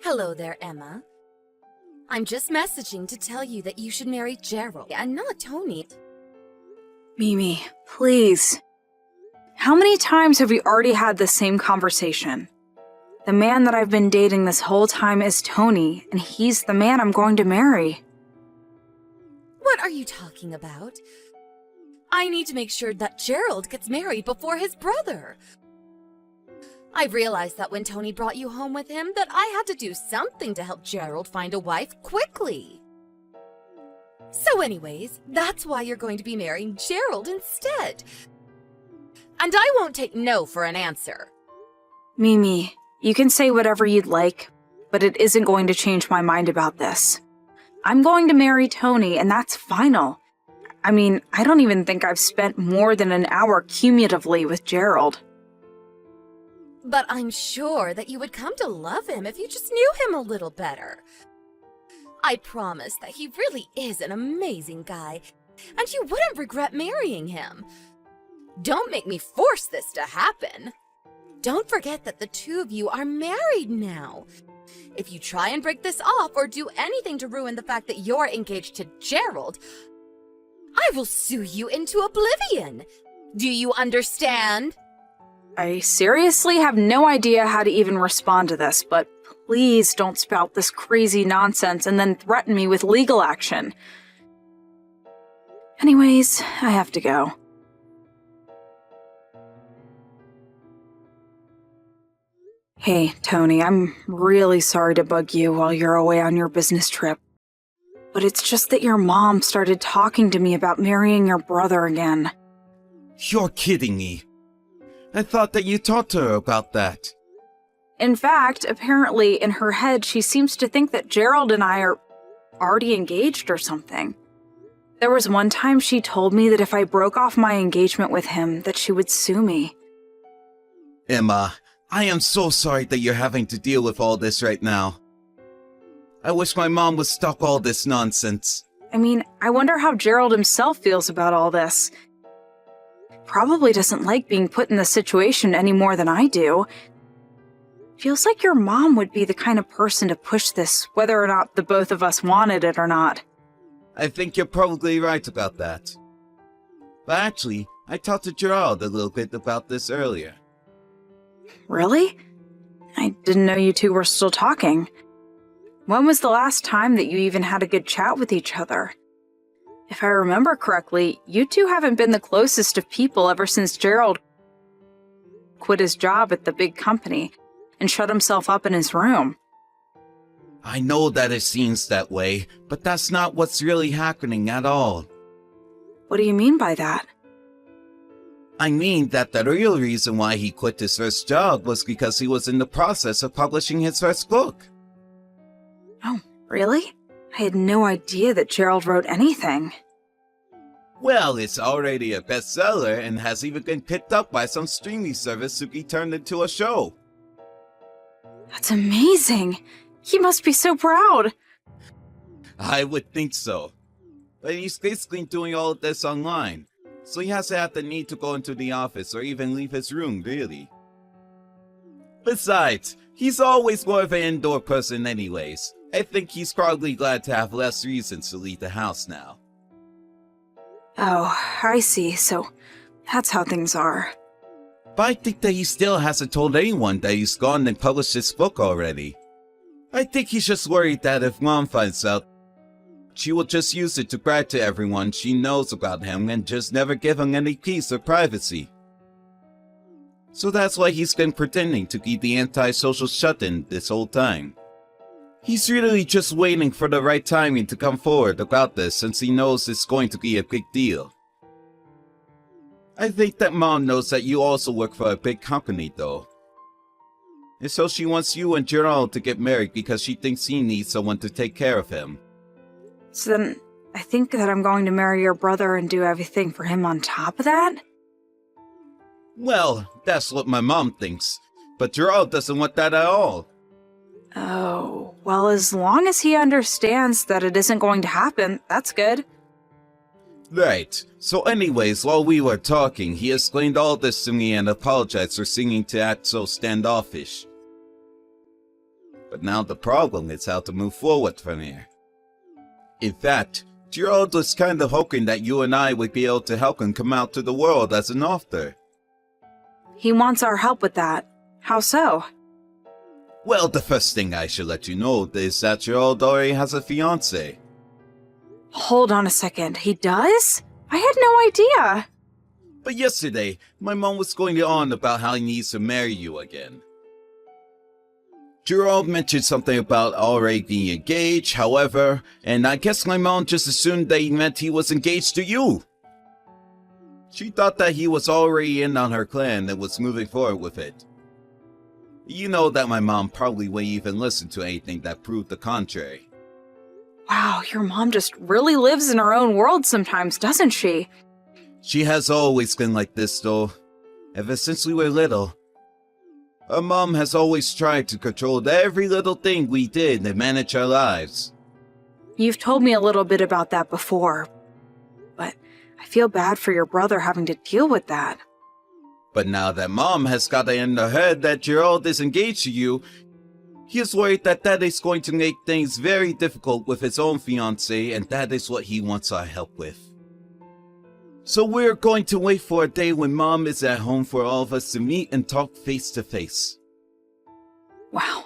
Hello there, Emma. I'm just messaging to tell you that you should marry Gerald and not Tony. Mimi, please. How many times have we already had the same conversation? The man that I've been dating this whole time is Tony, and he's the man I'm going to marry. What are you talking about? I need to make sure that Gerald gets married before his brother. I realized that when Tony brought you home with him that I had to do something to help Gerald find a wife quickly. So anyways, that's why you're going to be marrying Gerald instead. And I won't take no for an answer. Mimi, you can say whatever you'd like, but it isn't going to change my mind about this. I'm going to marry Tony, and that's final. I mean, I don't even think I've spent more than an hour cumulatively with Gerald. But I'm sure that you would come to love him if you just knew him a little better. I promise that he really is an amazing guy, and you wouldn't regret marrying him. Don't make me force this to happen. Don't forget that the two of you are married now. If you try and break this off or do anything to ruin the fact that you're engaged to Gerald, I will sue you into oblivion. Do you understand? I seriously have no idea how to even respond to this, but please don't spout this crazy nonsense and then threaten me with legal action. Anyways, I have to go. Hey, Tony, I'm really sorry to bug you while you're away on your business trip. But it's just that your mom started talking to me about marrying your brother again. You're kidding me. I thought that you talked to her about that. In fact, apparently in her head she seems to think that Gerald and I are already engaged or something. There was one time she told me that if I broke off my engagement with him, that she would sue me. Emma, I am so sorry that you're having to deal with all this right now. I wish my mom would stop all this nonsense. I mean, I wonder how Gerald himself feels about all this. Probably doesn't like being put in this situation any more than I do. Feels like your mom would be the kind of person to push this, whether or not the both of us wanted it or not. I think you're probably right about that. But actually, I talked to Gerald a little bit about this earlier. Really? I didn't know you two were still talking. When was the last time that you even had a good chat with each other? If I remember correctly, you two haven't been the closest of people ever since Gerald quit his job at the big company and shut himself up in his room. I know that it seems that way, but that's not what's really happening at all. What do you mean by that? I mean that the real reason why he quit his first job was because he was in the process of publishing his first book. Oh, really? I had no idea that Gerald wrote anything. Well, it's already a bestseller and has even been picked up by some streaming service to be turned into a show. That's amazing. He must be so proud. I would think so. But he's basically doing all of this online, so he hasn't had the need to go into the office or even leave his room, really. Besides, he's always more of an indoor person anyways. I think he's probably glad to have less reasons to leave the house now. Oh, I see. So that's how things are. But I think that he still hasn't told anyone that he's gone and published his book already. I think he's just worried that if Mom finds out, she will just use it to brag to everyone she knows about him and just never give him any peace or privacy. So that's why he's been pretending to be the anti-social shut-in this whole time. He's really just waiting for the right timing to come forward about this since he knows it's going to be a big deal. I think that Mom knows that you also work for a big company though. And so she wants you and Gerald to get married because she thinks he needs someone to take care of him. So then, I think that I'm going to marry your brother and do everything for him on top of that? Well, that's what my mom thinks, but Gerald doesn't want that at all. Oh, well, as long as he understands that it isn't going to happen, that's good. Right. So anyways, while we were talking, he explained all this to me and apologized for seeming to act so standoffish. But now the problem is how to move forward from here. In fact, Gerald was kind of hoping that you and I would be able to help him come out to the world as an author. He wants our help with that. How so? Well, the first thing I should let you know is that Gerald already has a fiancée. Hold on a second, he does? I had no idea. But yesterday, my mom was going on about how he needs to marry you again. Gerald mentioned something about already being engaged, however, and I guess my mom just assumed that he meant he was engaged to you. She thought that he was already in on her plan and was moving forward with it. You know that my mom probably wouldn't even listen to anything that proved the contrary. Wow, your mom just really lives in her own world sometimes, doesn't she? She has always been like this, though, ever since we were little. Our mom has always tried to control every little thing we did and manage our lives. You've told me a little bit about that before, but I feel bad for your brother having to deal with that. But now that mom has got it in her head that Gerald is engaged to you, he is worried that that is going to make things very difficult with his own fiancée, and that is what he wants our help with. So we're going to wait for a day when Mom is at home for all of us to meet and talk face to face. Wow,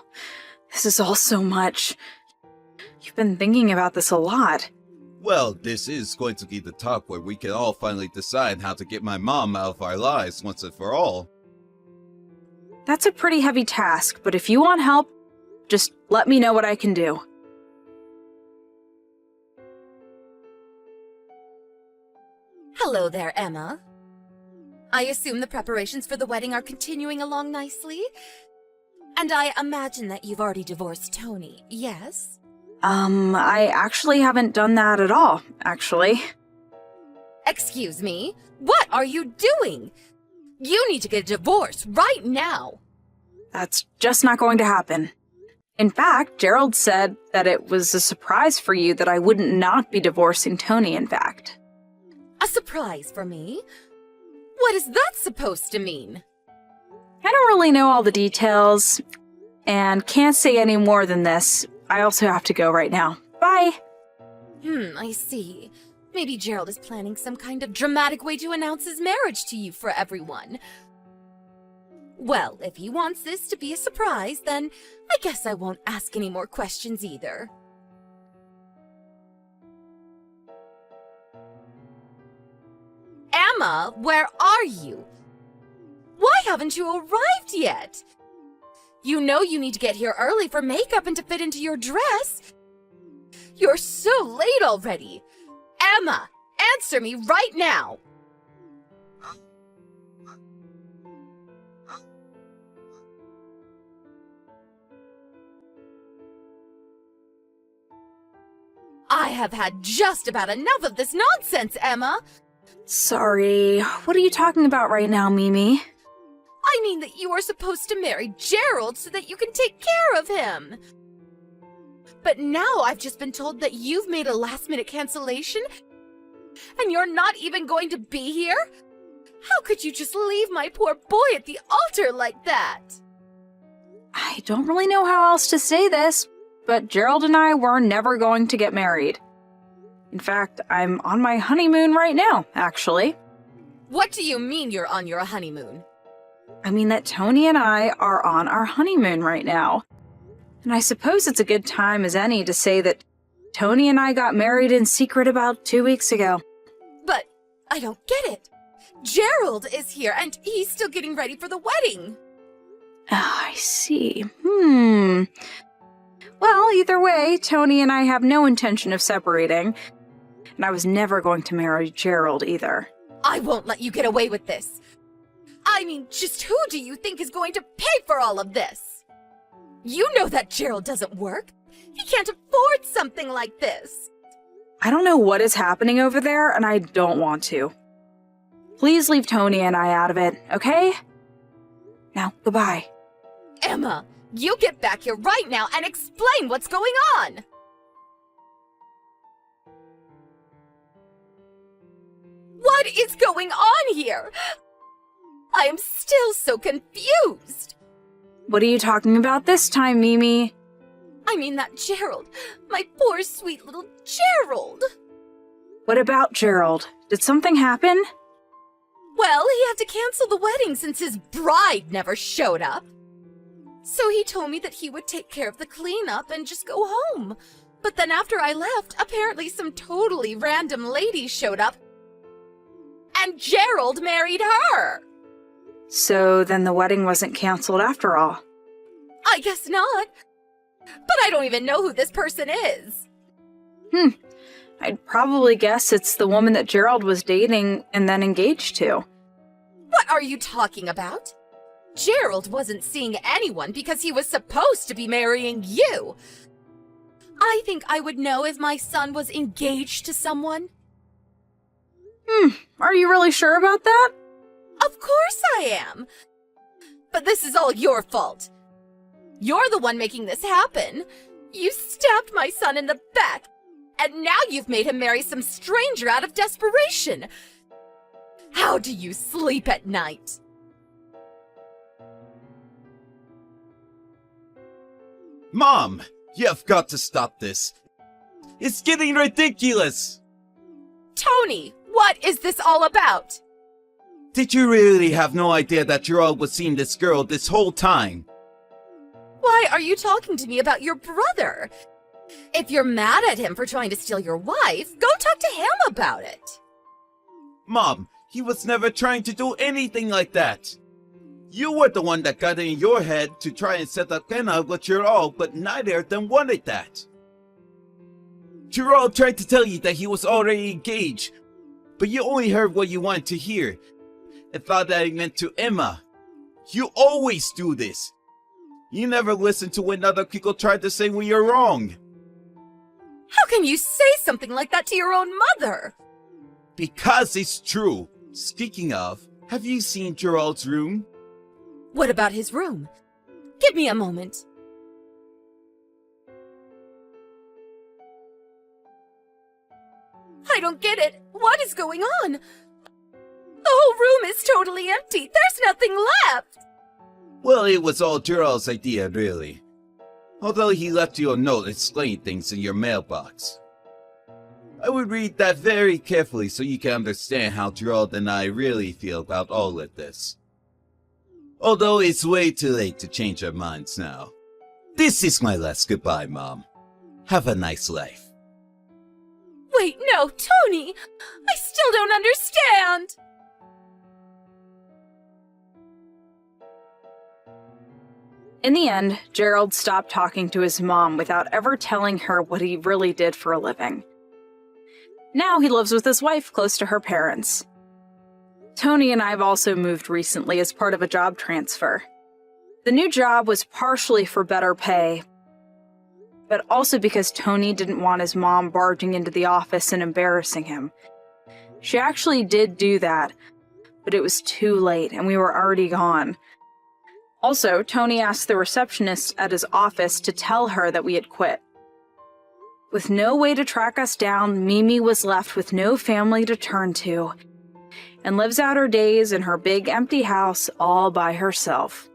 this is all so much. You've been thinking about this a lot. Well, this is going to be the talk where we can all finally decide how to get my mom out of our lives once and for all. That's a pretty heavy task, but if you want help, just let me know what I can do. Hello there, Emma. I assume the preparations for the wedding are continuing along nicely? And I imagine that you've already divorced Tony, yes? I actually haven't done that at all, actually. Excuse me? What are you doing? You need to get a divorce right now. That's just not going to happen. In fact, Gerald said that it was a surprise for you that I wouldn't not be divorcing Tony, in fact. A surprise for me? What is that supposed to mean? I don't really know all the details, and can't say any more than this. I also have to go right now. Bye! I see. Maybe Gerald is planning some kind of dramatic way to announce his marriage to you for everyone. Well, if he wants this to be a surprise, then I guess I won't ask any more questions either. Emma, where are you? Why haven't you arrived yet? You know you need to get here early for makeup and to fit into your dress. You're so late already. Emma, answer me right now. I have had just about enough of this nonsense, Emma. Sorry, what are you talking about right now, Mimi? I mean that you are supposed to marry Gerald so that you can take care of him. But now I've just been told that you've made a last-minute cancellation and you're not even going to be here? How could you just leave my poor boy at the altar like that? I don't really know how else to say this, but Gerald and I were never going to get married. In fact, I'm on my honeymoon right now, actually. What do you mean you're on your honeymoon? I mean that Tony and I are on our honeymoon right now. And I suppose it's a good time as any to say that Tony and I got married in secret about 2 weeks ago. But I don't get it. Gerald is here and he's still getting ready for the wedding. Oh, I see. Well, either way, Tony and I have no intention of separating. And I was never going to marry Gerald either. I won't let you get away with this. I mean, just who do you think is going to pay for all of this? You know that Gerald doesn't work. He can't afford something like this. I don't know what is happening over there, and I don't want to. Please leave Tony and I out of it, okay? Now, goodbye. Emma, you get back here right now and explain what's going on! What is going on here? I am still so confused. What are you talking about this time, Mimi? I mean that Gerald. My poor sweet little Gerald. What about Gerald? Did something happen? Well, he had to cancel the wedding since his bride never showed up. So he told me that he would take care of the cleanup and just go home. But then after I left, apparently some totally random lady showed up. And Gerald married her. So then the wedding wasn't canceled after all. I guess not. But I don't even know who this person is. I'd probably guess it's the woman that Gerald was dating and then engaged to. What are you talking about? Gerald wasn't seeing anyone because he was supposed to be marrying you. I think I would know if my son was engaged to someone. Are you really sure about that? Of course I am. But this is all your fault. You're the one making this happen. You stabbed my son in the back, and now you've made him marry some stranger out of desperation. How do you sleep at night? Mom, you've got to stop this. It's getting ridiculous. Tony, what is this all about? Did you really have no idea that Gerald was seeing this girl this whole time? Why are you talking to me about your brother? If you're mad at him for trying to steal your wife, go talk to him about it. Mom, he was never trying to do anything like that. You were the one that got it in your head to try and set up Kenna with Gerald, but neither of them wanted that. Gerald tried to tell you that he was already engaged, but you only heard what you wanted to hear and thought that it meant to Emma. You always do this. You never listen to when other people try to say when you're wrong. How can you say something like that to your own mother? Because it's true. Speaking of, have you seen Gerald's room? What about his room? Give me a moment. I don't get it. What is going on? The whole room is totally empty. There's nothing left. Well, it was all Gerald's idea, really. Although he left you a note explaining things in your mailbox. I would read that very carefully so you can understand how Gerald and I really feel about all of this. Although it's way too late to change our minds now. This is my last goodbye, Mom. Have a nice life. Wait, no, Tony! I still don't understand! In the end, Gerald stopped talking to his mom without ever telling her what he really did for a living. Now he lives with his wife close to her parents. Tony and I have also moved recently as part of a job transfer. The new job was partially for better pay, but also because Tony didn't want his mom barging into the office and embarrassing him. She actually did do that, but it was too late and we were already gone. Also, Tony asked the receptionist at his office to tell her that we had quit. With no way to track us down, Mimi was left with no family to turn to, and lives out her days in her big empty house all by herself.